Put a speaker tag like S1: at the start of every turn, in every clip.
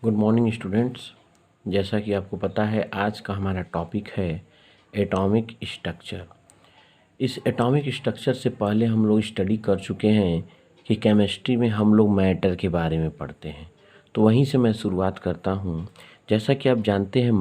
S1: Good morning students. जैसा कि आपको पता है आज का हमारा टॉपिक है एटॉमिक स्ट्रक्चर। इस एटॉमिक स्ट्रक्चर से पहले हम लोग स्टडी कर चुके हैं कि केमिस्ट्री में हम लोग मैटर के बारे में पढ़ते हैं, तो वहीं से मैं शुरुआत करता हूँ। जैसा कि आप जानते हैं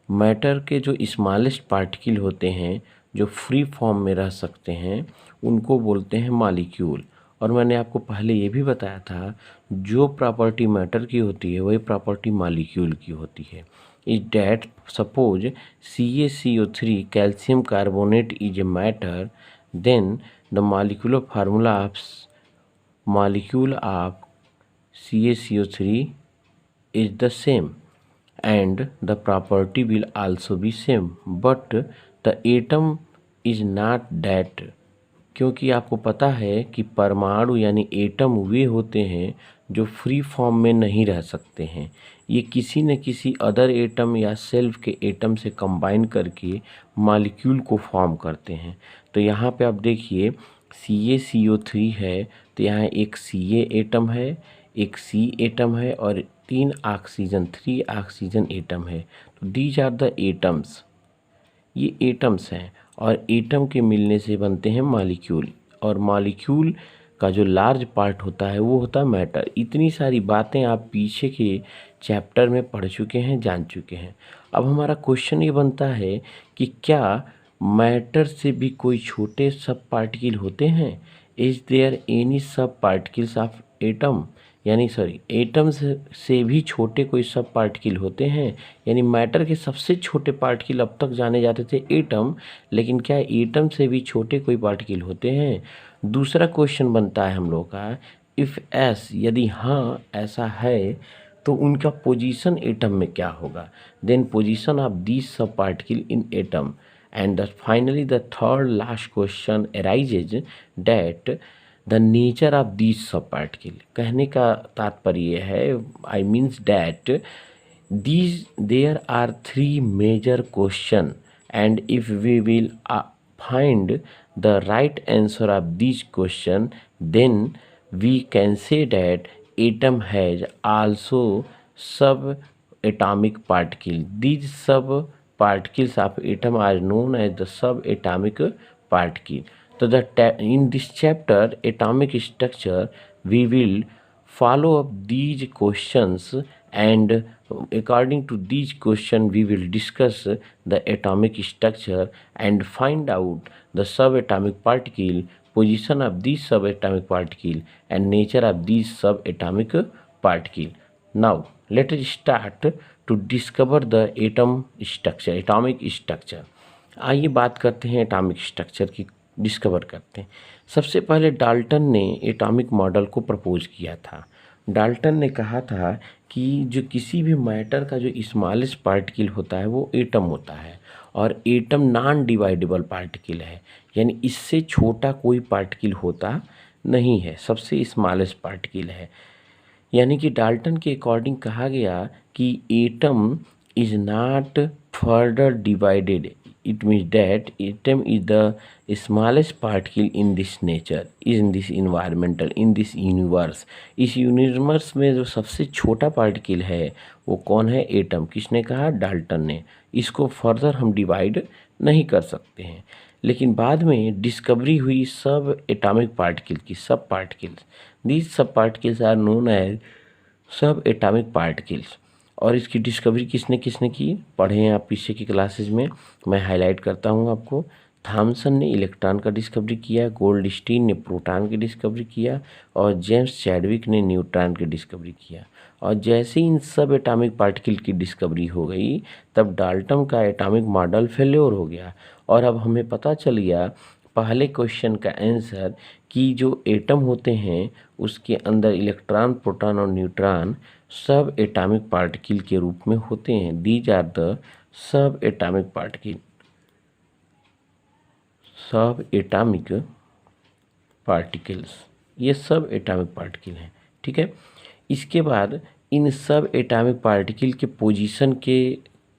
S1: मैटर के जो स्मॉलेस्ट पार्टिकल होते हैं जो फ्री फॉर्म में रह सकते हैं उनको बोलते हैं मॉलिक्यूल। और मैंने आपको पहले ये भी बताया था जो प्रॉपर्टी मैटर की होती है वही प्रॉपर्टी मॉलिक्यूल की होती है। Is that suppose CaCO3 calcium carbonate is a matter, then the molecular formula of molecule of CaCO3 is the same and the property will also be same, but the atom is not that। क्योंकि आपको पता है कि परमाणु यानी atom वे होते हैं जो फ्री फॉर्म में नहीं रह सकते हैं, ये किसी न किसी अदर एटम या सेल्फ के एटम से कंबाइन करके मॉलिक्यूल को फॉर्म करते हैं। तो यहाँ पे आप देखिए CaCO3 है, तो यहाँ एक Ca एटम है, एक C एटम है और 3 ऑक्सीजन एटम है। तो दीज आर द एटम्स, ये एटम्स हैं और एटम के मिलने से बनते हैं मॉलिक्यूल। और मॉलिक्यूल का जो लार्ज पार्ट होता है वो होता है मैटर। इतनी सारी बातें आप पीछे के चैप्टर में पढ़ चुके हैं, जान चुके हैं। अब हमारा क्वेश्चन ये बनता है कि क्या मैटर से भी कोई छोटे सब पार्टिकल होते हैं? इज देयर एनी सब पार्टिकल्स ऑफ एटम, यानी एटम से भी छोटे कोई सब पार्टिकल होते हैं? यानी मैटर के सबसे छोटे पार्टिकल अब तक जाने जाते थे एटम, लेकिन क्या एटम से भी छोटे कोई पार्टिकल होते हैं? दूसरा क्वेश्चन बनता है हम लोग का, इफ़ एस, यदि हाँ ऐसा है तो उनका पोजीशन एटम में क्या होगा? देन पोजीशन ऑफ दिस सब particle in atom. And finally the third last question arises that the nature of this सब पार्टिकल। कहने का तात्पर्य है, I means that these there are three major question, and if we will find the right answer of these question, then we can say that atom has also sub atomic particle. These sub particles of atom are known as the sub atomic particle. So in this chapter atomic structure we will follow up these questions, and according to these questions we will discuss the atomic structure and find out the subatomic particle, position of these subatomic particle and nature of these subatomic particle. Now let us start to discover the atomic structure। आइए बात करते हैं atomic structure की, discover करते हैं। सबसे पहले Dalton ने एटॉमिक मॉडल को प्रपोज किया था। डाल्टन ने कहा था कि जो किसी भी मैटर का जो स्मॉलेस्ट पार्टिकल होता है वो एटम होता है, और एटम नॉन डिवाइडेबल पार्टिकल है, यानी इससे छोटा कोई पार्टिकल होता नहीं है, सबसे स्मॉलेस्ट पार्टिकल है। यानी कि डाल्टन के अकॉर्डिंग कहा गया कि atom is not further divided, it means that atom is the smallest particle in this nature, in this environmental, in this universe। इस यूनिवर्स में जो सबसे छोटा पार्टिकल है वो कौन है? एटम। किसने कहा? डाल्टन ने। इसको फर्दर हम डिवाइड नहीं कर सकते हैं। लेकिन बाद में डिस्कवरी हुई सब एटॉमिक पार्टिकल की, सब particles, these sub particles are known as सब एटॉमिक पार्टिकल्स। और इसकी डिस्कवरी किसने किसने की? पढ़े हैं आप पीछे की क्लासेज में, मैं हाईलाइट करता हूँ आपको। थॉमसन ने इलेक्ट्रॉन का डिस्कवरी किया, गोल्डस्टीन ने प्रोटॉन की डिस्कवरी किया, और जेम्स चैडविक ने न्यूट्रॉन की डिस्कवरी किया। और जैसे इन सब एटॉमिक पार्टिकल की डिस्कवरी हो गई तब डाल्टन का एटॉमिक मॉडल फेल्योर हो गया। और अब हमें पता चल गया पहले क्वेश्चन का आंसर कि जो एटम होते हैं उसके अंदर इलेक्ट्रॉन, प्रोटॉन और न्यूट्रॉन सब एटॉमिक पार्टिकल के रूप में होते हैं। These are the sub atomic particle, sub atomic particles, ये सब एटॉमिक पार्टिकल हैं। ठीक है, इसके बाद इन सब एटॉमिक पार्टिकल के पोजीशन के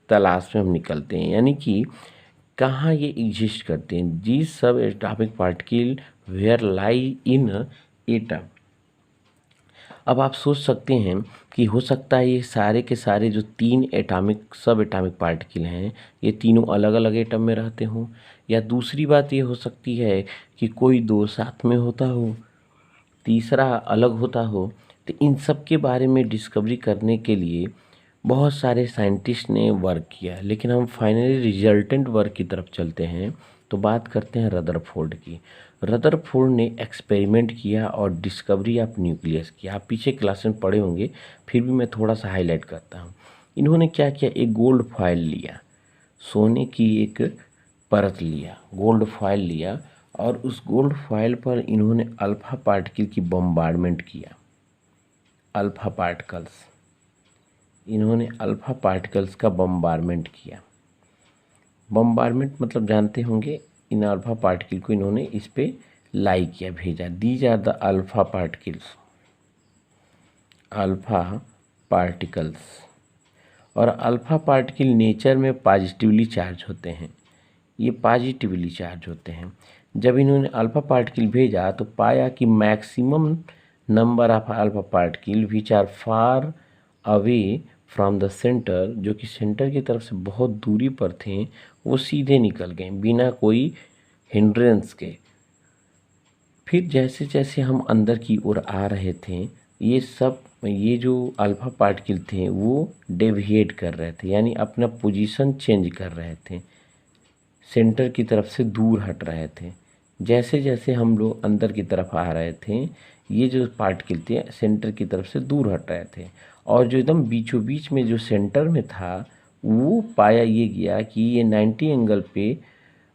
S1: तलाश में हम निकलते हैं, यानी कि कहाँ ये एग्जिस्ट करते हैं। जी sub atomic particle where lie in atom. अब आप सोच सकते हैं कि हो सकता है ये सारे के सारे जो 3 एटॉमिक सब एटॉमिक पार्टिकल हैं ये तीनों अलग अलग एटम में रहते हों, या दूसरी बात ये हो सकती है कि कोई 2 साथ में होता हो, तीसरा अलग होता हो। तो इन सब के बारे में डिस्कवरी करने के लिए बहुत सारे साइंटिस्ट ने वर्क किया, लेकिन हम फाइनली रिजल्टेंट वर्क की तरफ चलते हैं। तो बात करते हैं रदरफोर्ड की। रदरफोर्ड ने एक्सपेरिमेंट किया और डिस्कवरी ऑफ न्यूक्लियस किया। आप पीछे क्लास में पढ़े होंगे, फिर भी मैं थोड़ा सा हाईलाइट करता हूँ। इन्होंने क्या किया, एक गोल्ड फॉयल लिया, सोने की एक परत लिया, गोल्ड फॉयल लिया, और उस गोल्ड फॉयल पर इन्होंने अल्फा पार्टिकल की बम्बार्डमेंट किया। अल्फा पार्टिकल्स, इन्होंने अल्फा पार्टिकल्स का बम्बार्डमेंट किया। बम्बार्डमेंट मतलब जानते होंगे, इन अल्फा पार्टिकल को इन्होंने इस पे लाई किया, भेजा। These are the alpha particles, alpha particles. और अल्फा पार्टिकल नेचर में पॉजिटिवली चार्ज होते हैं, ये पॉजिटिवली चार्ज होते हैं। जब इन्होंने अल्फा पार्टिकल भेजा तो पाया कि maximum number of alpha particle which are far away from the centre, जो कि सेंटर की तरफ से बहुत दूरी पर थे, वो सीधे निकल गए बिना कोई हिंड्रेंस के। फिर जैसे जैसे हम अंदर की ओर आ रहे थे, ये जो अल्फा पार्टिकल थे वो डेविएट कर रहे थे, यानी अपना पोजीशन चेंज कर रहे थे, सेंटर की तरफ से दूर हट रहे थे। जैसे जैसे हम लोग अंदर की तरफ आ रहे थे, ये जो पार्टिकल थे सेंटर की तरफ से दूर हट रहे थे, और जो एकदम बीचों बीच में जो सेंटर में था, वो पाया ये गया कि ये 90 एंगल पे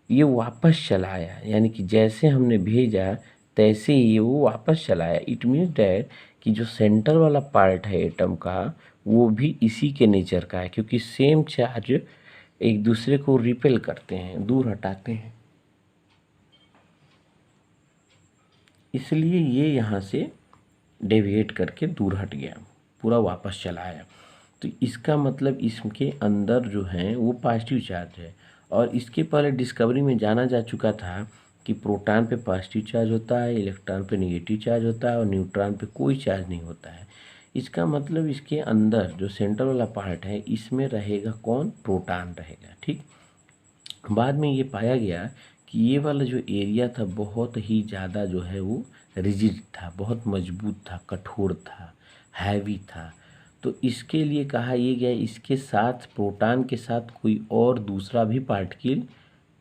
S1: ये वापस चला आया, यानी कि जैसे हमने भेजा तैसे ही वो वापस चला आया। इट मीन्स डैट कि जो सेंटर वाला पार्ट है एटम का, वो भी इसी के नेचर का है, क्योंकि सेम चार्ज एक दूसरे को रिपेल करते हैं, दूर हटाते हैं। इसलिए ये यहाँ से डेविएट करके दूर हट गया, पूरा वापस चला आया। तो इसका मतलब इसके अंदर जो है वो पॉजिटिव चार्ज है। और इसके पहले डिस्कवरी में जाना जा चुका था कि प्रोटॉन पे पॉजिटिव चार्ज होता है, इलेक्ट्रॉन पे नेगेटिव चार्ज होता है, और न्यूट्रॉन पे कोई चार्ज नहीं होता है। इसका मतलब इसके अंदर जो सेंटर वाला पार्ट है इसमें रहेगा कौन, प्रोटॉन रहेगा। ठीक, बाद में ये पाया गया कि ये वाला जो एरिया था बहुत ही ज़्यादा जो है वो रिजिड था, बहुत मजबूत था, कठोर था, हैवी था। तो इसके लिए कहा ये गया इसके साथ प्रोटॉन के साथ कोई और दूसरा भी पार्टिकल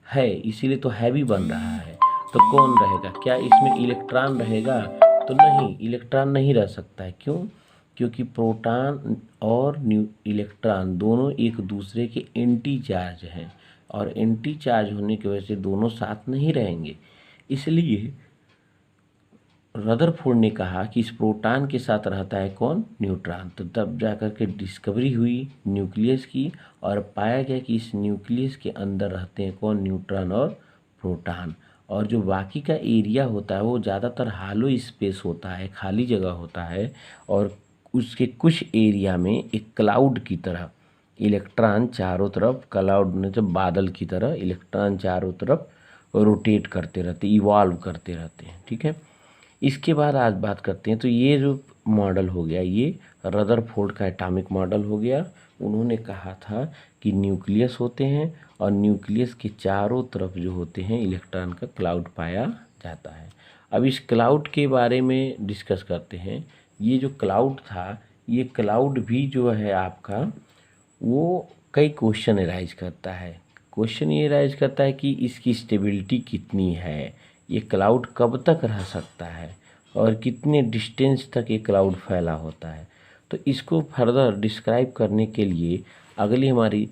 S1: है, इसीलिए तो हैवी बन रहा है। तो कौन रहेगा, क्या इसमें इलेक्ट्रॉन रहेगा? तो नहीं, इलेक्ट्रॉन नहीं रह सकता है। क्यों? क्योंकि प्रोटॉन और इलेक्ट्रॉन दोनों एक दूसरे के एंटी चार्ज हैं, और एंटी चार्ज होने की वजह से दोनों साथ नहीं रहेंगे। इसलिए रदरफोर्ड ने कहा कि इस प्रोटॉन के साथ रहता है कौन, न्यूट्रॉन। तो तब जाकर के डिस्कवरी हुई न्यूक्लियस की, और पाया गया कि इस न्यूक्लियस के अंदर रहते हैं कौन, न्यूट्रॉन और प्रोटॉन। और जो बाकी का एरिया होता है वो ज़्यादातर हालो स्पेस होता है, खाली जगह होता है, और उसके कुछ एरिया में एक क्लाउड की तरह इलेक्ट्रॉन चारों तरफ, क्लाउड में जब बादल की तरह इलेक्ट्रॉन चारों तरफ रोटेट करते रहते, इवॉल्व करते रहते हैं। ठीक है, इसके बाद आज बात करते हैं। तो ये जो मॉडल हो गया, ये रदरफोर्ड का एटॉमिक मॉडल हो गया। उन्होंने कहा था कि न्यूक्लियस होते हैं, और न्यूक्लियस के चारों तरफ जो होते हैं इलेक्ट्रॉन का क्लाउड पाया जाता है। अब इस क्लाउड के बारे में डिस्कस करते हैं। ये जो क्लाउड था, ये क्लाउड भी जो है आपका, वो कई क्वेश्चन राइज करता है। क्वेश्चन ये राइज करता है कि इसकी स्टेबिलिटी कितनी है, ये क्लाउड कब तक रह सकता है, और कितने डिस्टेंस तक ये क्लाउड फैला होता है। तो इसको फर्दर डिस्क्राइब करने के लिए अगली हमारी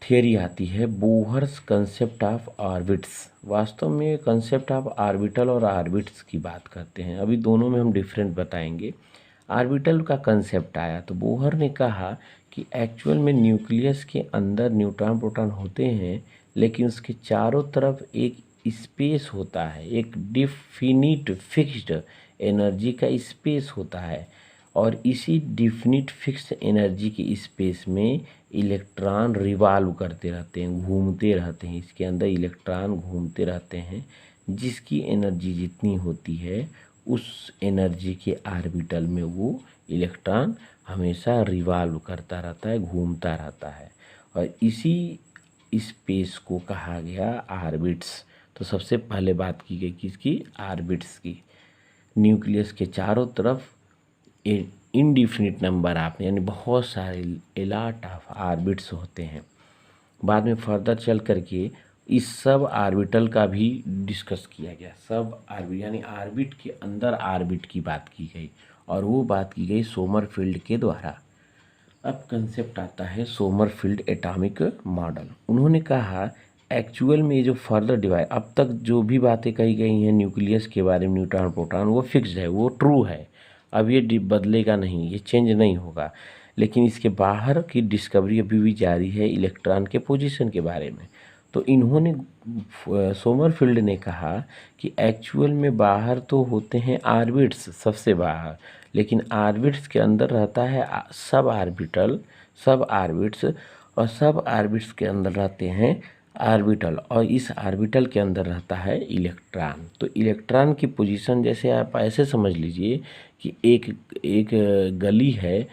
S1: थियरी आती है, बोहर्स कंसेप्ट ऑफ ऑर्बिट्स। वास्तव में कंसेप्ट ऑफ ऑर्बिटल और ऑर्बिट्स की बात करते हैं, अभी दोनों में हम डिफरेंट बताएंगे। ऑर्बिटल का कंसेप्ट आया तो बोहर ने कहा कि एक्चुअल में न्यूक्लियस के अंदर न्यूट्रॉन प्रोटॉन होते हैं, लेकिन उसके चारों तरफ एक स्पेस होता है, एक डिफिनिट फिक्स्ड एनर्जी का स्पेस होता है, और इसी डिफिनिट फिक्स्ड एनर्जी के स्पेस में इलेक्ट्रॉन रिवॉल्व करते रहते हैं, घूमते रहते हैं। इसके अंदर इलेक्ट्रॉन घूमते रहते हैं, जिसकी एनर्जी जितनी होती है उस एनर्जी के ऑर्बिटल में वो इलेक्ट्रॉन हमेशा रिवॉल्व करता रहता है, घूमता रहता है। और इसी स्पेस को कहा गया ऑर्बिट्स। तो सबसे पहले बात की गई किसकी? ऑर्बिट्स की। न्यूक्लियस के चारों तरफ इनडिफिनिट नंबर ऑफ यानी बहुत सारे एलॉट ऑफ ऑर्बिट्स होते हैं। बाद में फर्दर चल करके इस सब ऑर्बिटल का भी डिस्कस किया गया। सब ऑर्बिट यानी ऑर्बिट के अंदर ऑर्बिट की बात की गई, और वो बात की गई सोमरफील्ड के द्वारा। अब कंसेप्ट आता है सोमरफील्ड एटॉमिक मॉडल। उन्होंने कहा एक्चुअल में ये जो फर्दर डिवाइड, अब तक जो भी बातें कही गई हैं न्यूक्लियस के बारे में, न्यूट्रॉन प्रोटॉन, वो फिक्स्ड है, वो ट्रू है। अब ये बदलेगा नहीं, ये चेंज नहीं होगा। लेकिन इसके बाहर की डिस्कवरी अभी भी जारी है इलेक्ट्रॉन के पोजीशन के बारे में। तो इन्होंने सोमरफील्ड ने कहा कि एक्चुअल में बाहर तो होते हैं ऑर्बिट्स सबसे बाहर, लेकिन ऑर्बिट्स के अंदर रहता है सब ऑर्बिटल, सब ऑर्बिट्स, और सब ऑर्बिट्स के अंदर रहते हैं ऑर्बिटल, और इस ऑर्बिटल के अंदर रहता है इलेक्ट्रॉन। तो इलेक्ट्रॉन की पोजीशन जैसे आप ऐसे समझ लीजिए कि एक गली है,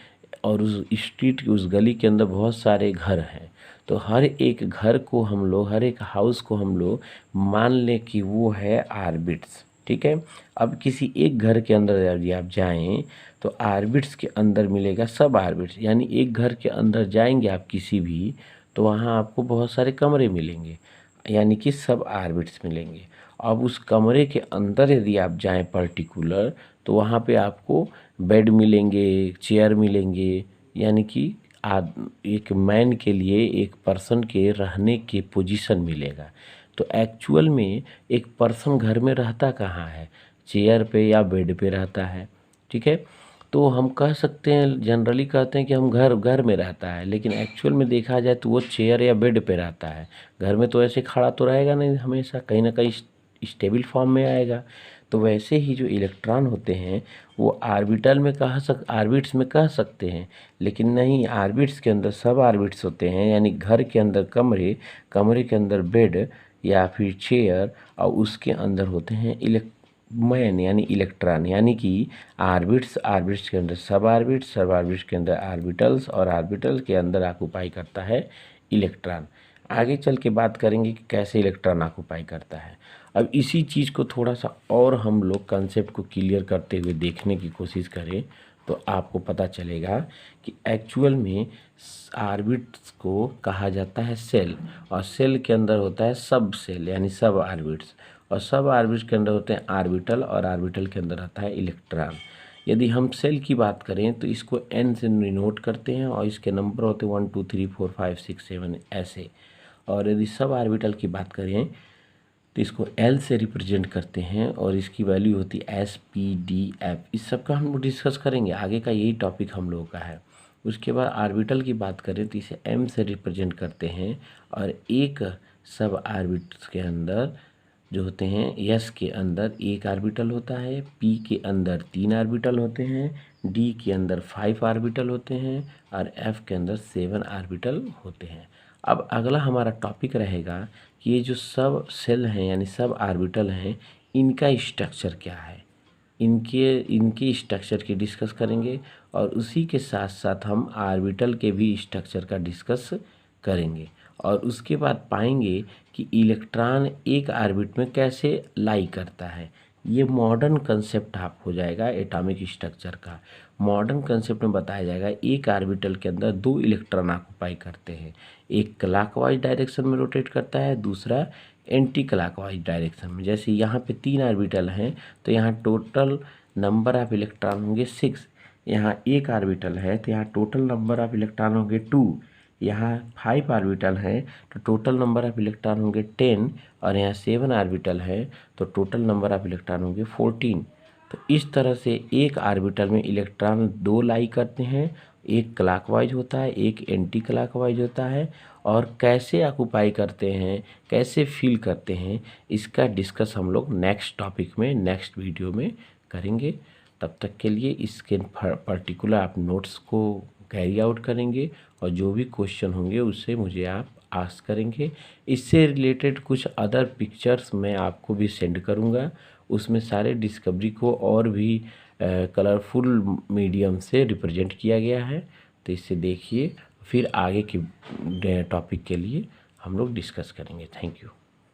S1: और उस स्ट्रीट की उस गली के अंदर बहुत सारे घर हैं। तो हर एक घर को हम लोग, हर एक हाउस को हम लोग मान लें कि वो है ऑर्बिट्स, ठीक है। अब किसी एक घर के अंदर यदि आप जाएं तो ऑर्बिट्स के अंदर मिलेगा सब ऑर्बिट्स, यानी एक घर के अंदर जाएंगे आप किसी भी, तो वहाँ आपको बहुत सारे कमरे मिलेंगे, यानी कि सब ऑर्बिट्स मिलेंगे। अब उस कमरे के अंदर यदि आप जाएं पर्टिकुलर, तो वहाँ पे आपको बेड मिलेंगे, चेयर मिलेंगे, यानी कि एक मैन के लिए, एक पर्सन के रहने के पोजीशन मिलेगा। तो एक्चुअल में एक पर्सन घर में रहता कहाँ है? चेयर पे या बेड पे रहता है, ठीक है। तो हम कह सकते हैं, जनरली कहते हैं कि हम घर में रहता है, लेकिन एक्चुअल में देखा जाए तो वो चेयर या बेड पे रहता है। घर में तो ऐसे खड़ा तो रहेगा नहीं, हमेशा कहीं ना कहीं स्टेबल फॉर्म में आएगा। तो वैसे ही जो इलेक्ट्रॉन होते हैं वो ऑर्बिटल में ऑर्बिट्स में कह सकते हैं, लेकिन नहीं, ऑर्बिट्स के अंदर सब ऑर्बिट्स होते हैं, यानी घर के अंदर कमरे, कमरे के अंदर बेड या फिर चेयर, और उसके अंदर होते हैं मैन यानी इलेक्ट्रॉन, यानी कि ऑर्बिट्स के अंदर सब ऑर्बिट्स, सब ऑर्बिट्स के अंदर ऑर्बिटल्स, और ऑर्बिटल के अंदर ऑक्युपाई करता है इलेक्ट्रॉन। आगे चल के बात करेंगे कि कैसे इलेक्ट्रॉन ऑक्युपाई करता है। अब इसी चीज़ को थोड़ा सा और हम लोग कंसेप्ट को क्लियर करते हुए देखने की कोशिश करें, तो आपको पता चलेगा कि एक्चुअल में ऑर्बिट्स को कहा जाता है सेल, और सेल के अंदर होता है सब सेल यानी सब ऑर्बिट्स, और सब ऑर्बिट्स के अंदर होते हैं ऑर्बिटल, और ऑर्बिटल के अंदर रहता है इलेक्ट्रॉन। यदि हम सेल की बात करें तो इसको n से डिनोट करते हैं, और इसके नंबर होते हैं 1 2 3 4 5 6 7 ऐसे। और यदि सब ऑर्बिटल की बात करें तो इसको L से रिप्रेजेंट करते हैं, और इसकी वैल्यू होती है SPDF। इस सब का हम लोग डिस्कस करेंगे, आगे का यही टॉपिक हम लोगों का है। उसके बाद ऑर्बिटल की बात करें तो इसे M से रिप्रेजेंट करते हैं, और एक सब ऑर्बिट्स के अंदर जो होते हैं, S के अंदर एक ऑर्बिटल होता है, P के अंदर 3 ऑर्बिटल होते हैं, D के अंदर 5 ऑर्बिटल होते हैं, और F के अंदर 7 ऑर्बिटल होते हैं। अब अगला हमारा टॉपिक रहेगा कि ये जो सब सेल हैं यानी सब ऑर्बिटल हैं, इनका स्ट्रक्चर क्या है, इनके स्ट्रक्चर की डिस्कस करेंगे, और उसी के साथ साथ हम ऑर्बिटल के भी स्ट्रक्चर का डिस्कस करेंगे। और उसके बाद पाएंगे कि इलेक्ट्रॉन एक ऑर्बिट में कैसे लाई करता है। ये मॉडर्न कंसेप्ट आप हो जाएगा एटॉमिक स्ट्रक्चर का। मॉडर्न कंसेप्ट में बताया जाएगा एक ऑर्बिटल के अंदर 2 इलेक्ट्रॉन ऑक्युपाई करते हैं, एक क्लॉकवाइज डायरेक्शन में रोटेट करता है, दूसरा एंटी क्लॉकवाइज डायरेक्शन में। जैसे यहाँ पे 3 ऑर्बिटल हैं तो यहाँ टोटल नंबर ऑफ इलेक्ट्रॉन होंगे 6। यहाँ एक ऑर्बिटल है तो यहाँ टोटल नंबर ऑफ इलेक्ट्रॉन होंगे 2। यहाँ 5 ऑर्बिटल है तो टोटल नंबर ऑफ इलेक्ट्रॉन होंगे 10, और यहाँ 7 ऑर्बिटल है तो टोटल नंबर ऑफ इलेक्ट्रॉन होंगे 14। तो इस तरह से एक ऑर्बिटल में इलेक्ट्रॉन 2 लाई करते हैं, एक क्लॉकवाइज होता है, एक एंटी क्लॉकवाइज होता है। और कैसे ऑक्युपाई करते हैं, कैसे फील करते हैं, इसका डिस्कस हम लोग नेक्स्ट टॉपिक में, नेक्स्ट वीडियो में करेंगे। तब तक के लिए इसके पर्टिकुलर आप नोट्स को कैरी आउट करेंगे, और जो भी क्वेश्चन होंगे उससे मुझे आप आस्क करेंगे। इससे रिलेटेड कुछ अदर पिक्चर्स मैं आपको भी सेंड करूंगा, उसमें सारे डिस्कवरी को और भी कलरफुल मीडियम से रिप्रेजेंट किया गया है। तो इससे देखिए, फिर आगे के टॉपिक के लिए हम लोग डिस्कस करेंगे। Thank you.